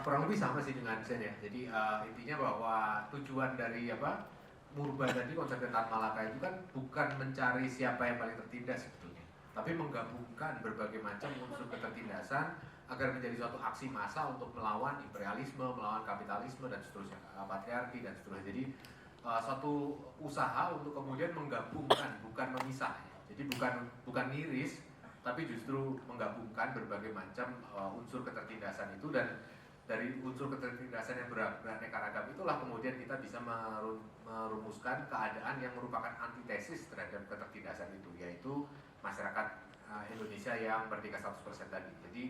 Kurang lebih sama sih dengan Zen ya. Jadi intinya bahwa tujuan dari Murba tadi, konsep Tan Malaka itu kan bukan mencari siapa yang paling tertindas sebetulnya, tapi menggabungkan berbagai macam unsur ketertindasan agar menjadi suatu aksi massa untuk melawan imperialisme, melawan kapitalisme dan seterusnya, patriarki dan seterusnya. Jadi suatu usaha untuk kemudian menggabungkan, bukan memisah. Jadi bukan miris, tapi justru menggabungkan berbagai macam unsur ketertindasan itu, dan dari unsur ketertindasan yang beraneka ragam itulah kemudian kita bisa merumuskan keadaan yang merupakan antitesis terhadap ketertindasan itu, yaitu masyarakat Indonesia yang merdeka 100% tadi. Jadi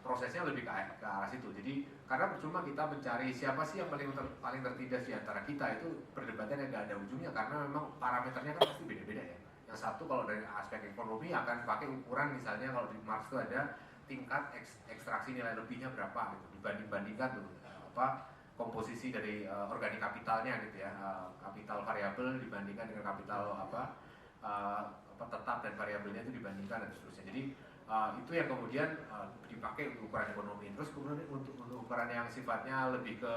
prosesnya lebih ke arah situ. Jadi karena percuma kita mencari siapa sih yang paling tertindas di antara kita, itu perdebatan yang gak ada ujungnya, karena memang parameternya kan pasti beda-beda ya. Yang satu kalau dari aspek ekonomi akan pakai ukuran, misalnya kalau di Marx itu ada tingkat ekstraksi nilai lebihnya berapa gitu, dibandingkan tuh komposisi dari organik kapitalnya gitu ya, kapital variabel dibandingkan dengan kapital tetap, dan variabelnya itu dibandingkan dan seterusnya. Jadi itu yang kemudian dipakai untuk ukuran ekonomi. Terus kemudian untuk ukuran yang sifatnya lebih ke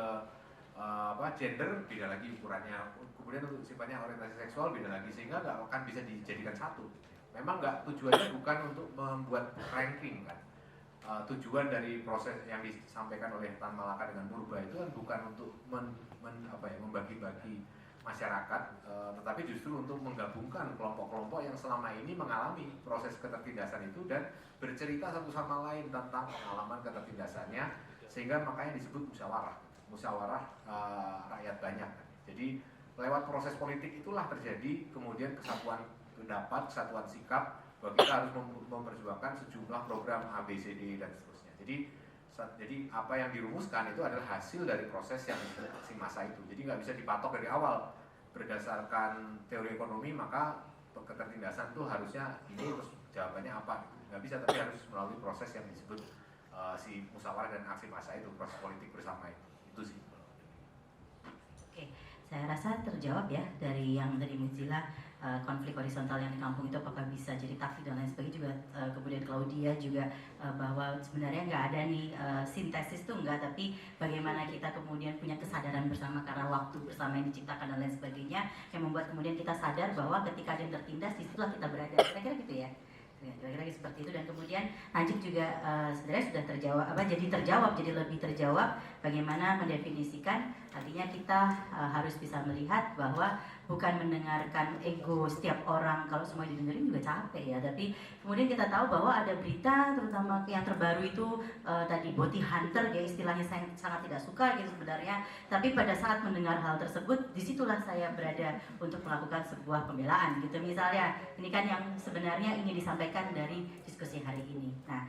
gender, beda lagi ukurannya. Kemudian untuk sifatnya orientasi seksual, beda lagi, sehingga nggak akan bisa dijadikan satu. Memang nggak, tujuannya bukan untuk membuat ranking kan. Tujuan dari proses yang disampaikan oleh Tan Malaka dengan Murba itu kan bukan untuk membagi-bagi masyarakat, tetapi justru untuk menggabungkan kelompok-kelompok yang selama ini mengalami proses ketertindasan itu dan bercerita satu sama lain tentang pengalaman ketertindasannya, sehingga makanya disebut musyawarah rakyat banyak. Jadi lewat proses politik itulah terjadi kemudian kesatuan pendapat, kesatuan sikap, bahwa kita harus memperjuangkan sejumlah program A, B, C, D dan seterusnya. Jadi apa yang dirumuskan itu adalah hasil dari proses yang disebut aksi massa itu. Jadi nggak bisa dipatok dari awal berdasarkan teori ekonomi maka ketertindasan itu harusnya ini, terus jawabannya apa, nggak bisa, tapi harus melalui proses yang disebut si musyawarah dan aksi massa itu, proses politik bersama itu sih. Oke, saya rasa terjawab ya dari Mozilla. Konflik horizontal yang di kampung itu apakah bisa jadi taksi dan lain sebagainya juga, kemudian Claudia juga bahwa sebenarnya nggak ada nih sintesis tuh enggak, tapi bagaimana kita kemudian punya kesadaran bersama karena waktu bersama yang diciptakan dan lain sebagainya yang membuat kemudian kita sadar bahwa ketika ada yang tertindas disitulah kita berada, kira-kira gitu ya. Kira-kira seperti itu. Dan kemudian Najib juga sebenarnya sudah terjawab, jadi lebih terjawab bagaimana mendefinisikan, artinya kita harus bisa melihat bahwa bukan mendengarkan ego setiap orang, kalau semua didengerin juga capek ya, tapi kemudian kita tahu bahwa ada berita terutama yang terbaru itu tadi bounty hunter ya, istilahnya saya sangat tidak suka gitu sebenarnya, tapi pada saat mendengar hal tersebut disitulah saya berada untuk melakukan sebuah pembelaan gitu. Misalnya ini kan yang sebenarnya ingin disampaikan dari diskusi hari ini. Nah,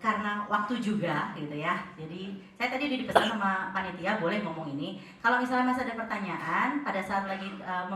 karena waktu juga gitu ya, jadi saya tadi udah dipesan sama panitia boleh ngomong ini, kalau misalnya masih ada pertanyaan pada saat lagi